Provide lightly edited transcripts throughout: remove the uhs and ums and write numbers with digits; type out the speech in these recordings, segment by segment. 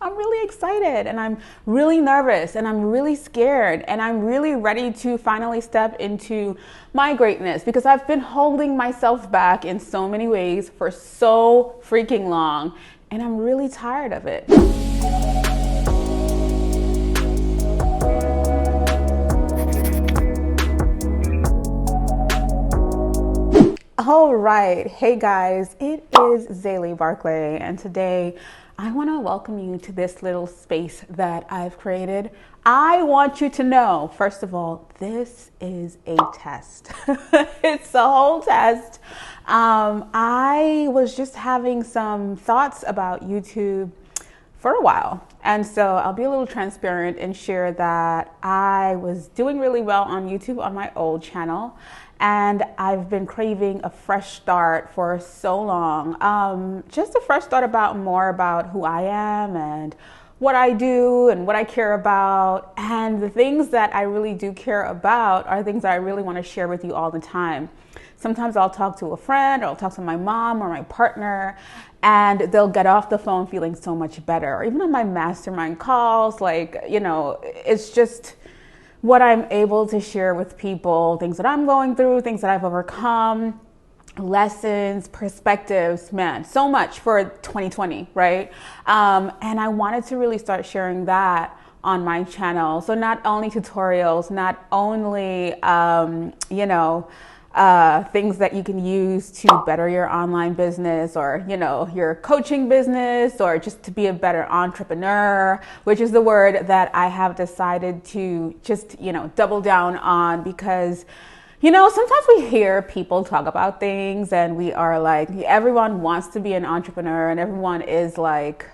I'm really excited and I'm really nervous and I'm really scared and I'm really ready to finally step into my greatness because I've been holding myself back in so many ways for so freaking long and I'm really tired of it. All right, hey guys, it is XayLi Barclay, and today I want to welcome you to this little space that I've created. I want you to know, first of all, this is a test. It's a whole test. I was just having some thoughts about YouTube for a while. And so I'll be a little transparent and share that I was doing really well on YouTube on my old channel. And I've been craving a fresh start for so long. Just a fresh start more about who I am and what I do and what I care about. And the things that I really do care about are things that I really want to share with you all the time. Sometimes I'll talk to a friend or I'll talk to my mom or my partner and they'll get off the phone feeling so much better. Or even on my mastermind calls, it's just what I'm able to share with people, things that I'm going through, things that I've overcome, lessons, perspectives, man, so much for 2020, right? And I wanted to really start sharing that on my channel. So not only tutorials, not only, things that you can use to better your online business or, your coaching business or just to be a better entrepreneur, which is the word that I have decided to just, double down on because, sometimes we hear people talk about things and we are like, everyone wants to be an entrepreneur and everyone is like,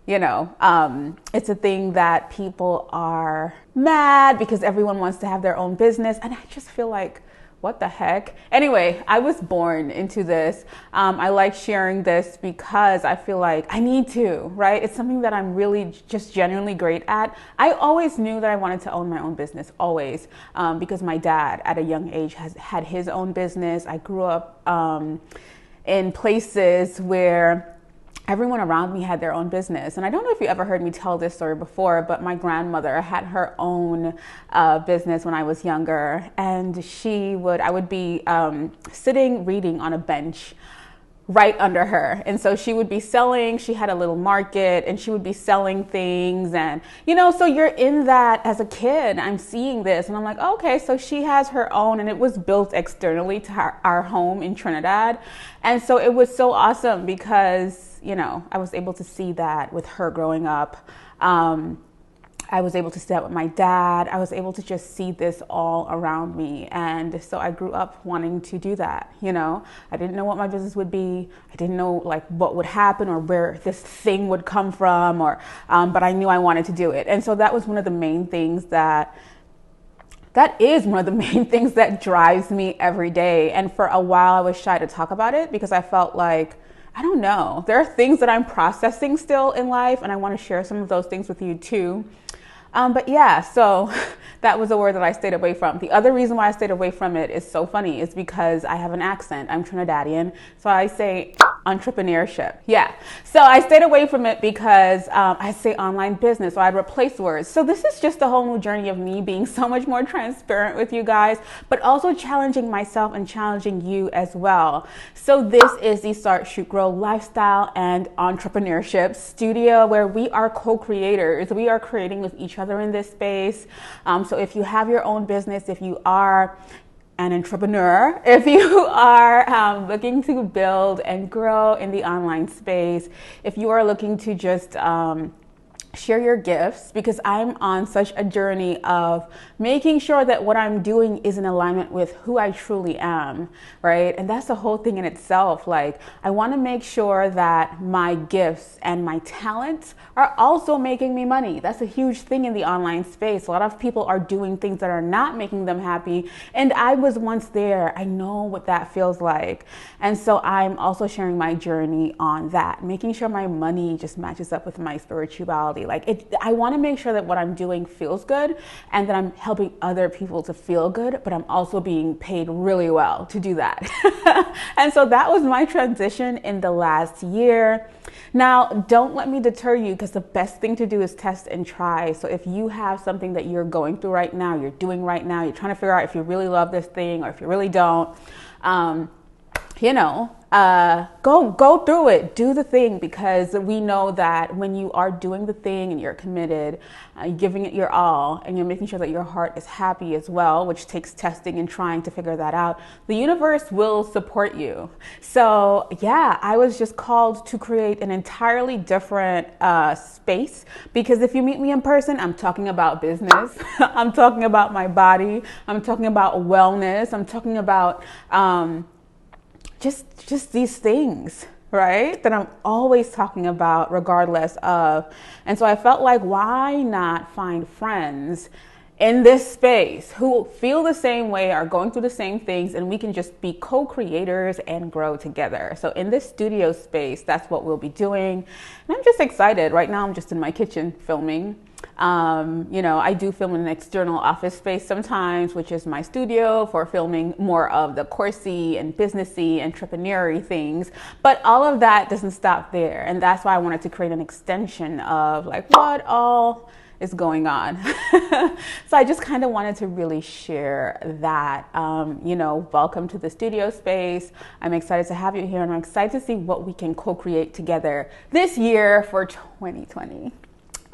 it's a thing that people are mad because everyone wants to have their own business. And I just feel like, what the heck? Anyway, I was born into this. I like sharing this because I feel like I need to, right? It's something that I'm really just genuinely great at. I always knew that I wanted to own my own business, always, because my dad at a young age has had his own business. I grew up in places where everyone around me had their own business. And I don't know if you ever heard me tell this story before, but my grandmother had her own business when I was younger. And I would be sitting reading on a bench right under her. And so she would be selling, she had a little market and she would be selling things. And, so you're in that as a kid, I'm seeing this and I'm like, okay, so she has her own and it was built externally to our home in Trinidad. And so it was so awesome because I was able to see that with her growing up. I was able to see that with my dad. I was able to just see this all around me. And so I grew up wanting to do that. I didn't know what my business would be. I didn't know what would happen or where this thing would come from but I knew I wanted to do it. And so that was one of the main things that is one of the main things that drives me every day. And for a while I was shy to talk about it because I felt like, I don't know. There are things that I'm processing still in life and I want to share some of those things with you too. But yeah, so that was a word that I stayed away from. The other reason why I stayed away from it is so funny is because I have an accent. I'm Trinidadian. So I say entrepreneurship. Yeah. So I stayed away from it because I say online business, so I'd replace words. So this is just a whole new journey of me being so much more transparent with you guys, but also challenging myself and challenging you as well. So this is the Start, Shoot, Grow Lifestyle and Entrepreneurship Studio where we are co-creators. We are creating with each other in this space. So if you have your own business, if you are an entrepreneur, if you are looking to build and grow in the online space, if you are looking to just share your gifts, because I'm on such a journey of making sure that what I'm doing is in alignment with who I truly am, right? And that's the whole thing in itself. Like, I want to make sure that my gifts and my talents are also making me money. That's a huge thing in the online space. A lot of people are doing things that are not making them happy. And I was once there. I know what that feels like. And so I'm also sharing my journey on that, making sure my money just matches up with my spirituality. mentality. Like I want to make sure that what I'm doing feels good and that I'm helping other people to feel good, but I'm also being paid really well to do that. And so that was my transition in the last year. Now, don't let me deter you, because the best thing to do is test and try. So if you have something that you're going through right now, you're doing right now, you're trying to figure out if you really love this thing or if you really don't, go through it, do the thing, because we know that when you are doing the thing and you're committed, giving it your all, and you're making sure that your heart is happy as well, which takes testing and trying to figure that out, the universe will support you. So yeah, I was just called to create an entirely different space, because if you meet me in person, I'm talking about business, I'm talking about my body, I'm talking about wellness, I'm talking about just these things, right? That I'm always talking about regardless of. And so I felt like, why not find friends in this space who feel the same way, are going through the same things, and we can just be co-creators and grow together. So in this studio space, that's what we'll be doing. And I'm just excited. Right now, I'm just in my kitchen filming. I do film in an external office space sometimes, which is my studio for filming more of the coursey and businessy, entrepreneur-y things. But all of that doesn't stop there. And that's why I wanted to create an extension of like what all is going on. So I just kind of wanted to really share that, welcome to the studio space. I'm excited to have you here, and I'm excited to see what we can co-create together this year for 2020.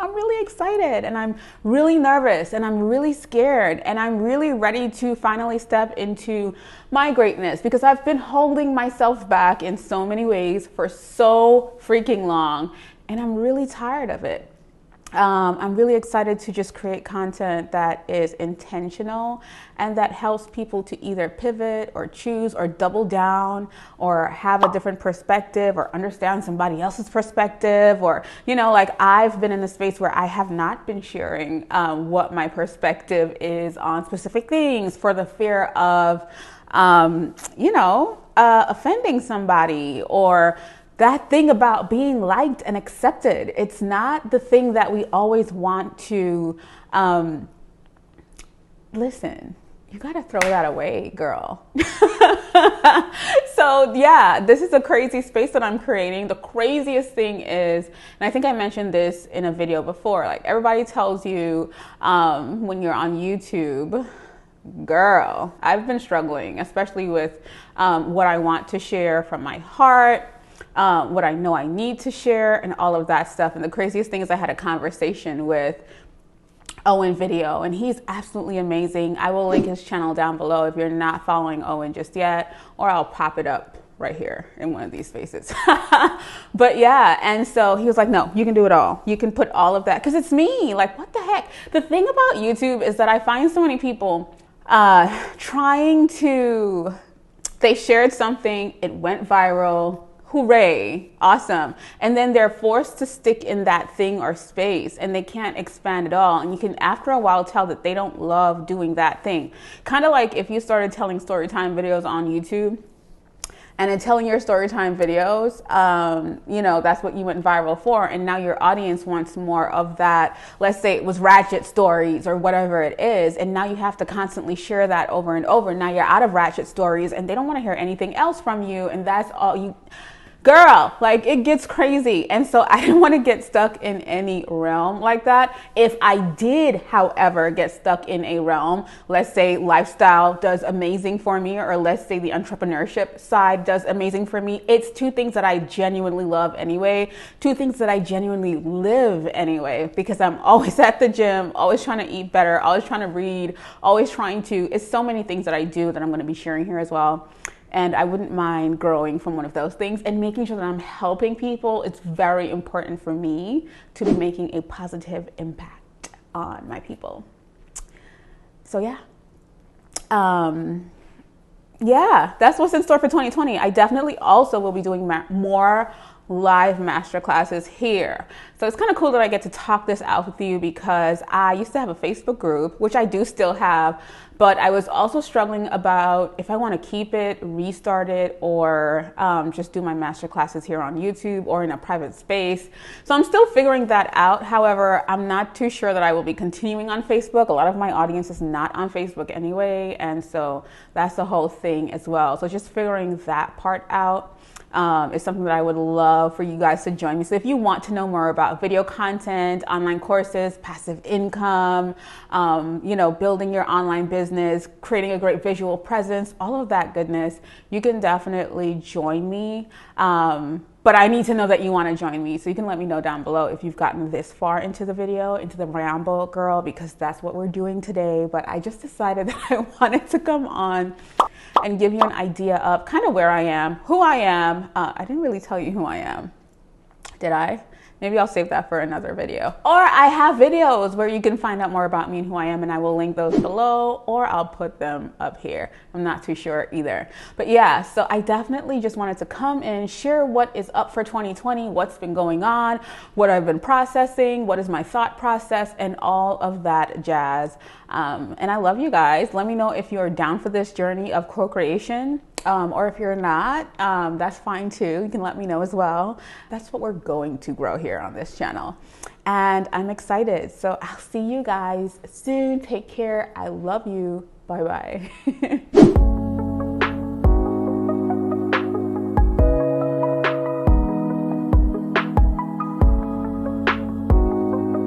I'm really excited, and I'm really nervous, and I'm really scared, and I'm really ready to finally step into my greatness, because I've been holding myself back in so many ways for so freaking long, and I'm really tired of it. I'm really excited to just create content that is intentional and that helps people to either pivot or choose or double down or have a different perspective or understand somebody else's perspective, or, I've been in a space where I have not been sharing what my perspective is on specific things for the fear of, offending somebody, or that thing about being liked and accepted. It's not the thing that we always want to, listen, you got to throw that away, girl. So yeah, this is a crazy space that I'm creating. The craziest thing is, and I think I mentioned this in a video before, like everybody tells you when you're on YouTube, girl, I've been struggling, especially with what I want to share from my heart, what I know I need to share, and all of that stuff. And the craziest thing is I had a conversation with Owen Video, and he's absolutely amazing. I will link his channel down below if you're not following Owen just yet, or I'll pop it up right here in one of these spaces. But yeah, and so he was like, no, you can do it all. You can put all of that, because it's me. Like, what the heck? The thing about YouTube is that I find so many people they shared something, it went viral, hooray, awesome. And then they're forced to stick in that thing or space, and they can't expand at all. And you can, after a while, tell that they don't love doing that thing. Kind of like if you started telling storytime videos on YouTube, and in telling your storytime videos, that's what you went viral for. And now your audience wants more of that. Let's say it was ratchet stories or whatever it is. And now you have to constantly share that over and over. Now you're out of ratchet stories, and they don't want to hear anything else from you. And that's all you... Girl, like, it gets crazy. And so I didn't want to get stuck in any realm like that. If I did, however, get stuck in a realm, let's say lifestyle does amazing for me, or let's say the entrepreneurship side does amazing for me, it's two things that I genuinely love anyway, two things that I genuinely live anyway, because I'm always at the gym, always trying to eat better, always trying to read, always trying to, it's so many things that I do that I'm going to be sharing here as well. And I wouldn't mind growing from one of those things and making sure that I'm helping people. It's very important for me to be making a positive impact on my people. So yeah. That's what's in store for 2020. I definitely also will be doing more live masterclasses here. So it's kind of cool that I get to talk this out with you, because I used to have a Facebook group, which I do still have, but I was also struggling about if I want to keep it, restart it, or just do my masterclasses here on YouTube or in a private space. So I'm still figuring that out. However, I'm not too sure that I will be continuing on Facebook. A lot of my audience is not on Facebook anyway, and so that's the whole thing as well. So just figuring that part out is something that I would love for you guys to join me. So if you want to know more about video content, online courses, passive income, building your online business, creating a great visual presence, all of that goodness, you can definitely join me. But I need to know that you want to join me. So you can let me know down below if you've gotten this far into the video, into the ramble, girl, because that's what we're doing today. But I just decided that I wanted to come on and give you an idea of kind of where I am, who I am. I didn't really tell you who I am, did I? Maybe I'll save that for another video. Or I have videos where you can find out more about me and who I am, and I will link those below, or I'll put them up here. I'm not too sure either. But yeah, so I definitely just wanted to come and share what is up for 2020, what's been going on, what I've been processing, what is my thought process, and all of that jazz. And I love you guys. Let me know if you're down for this journey of co-creation. Or if you're not, that's fine too. You can let me know as well. That's what we're going to grow here on this channel. And I'm excited. So I'll see you guys soon. Take care. I love you. Bye-bye.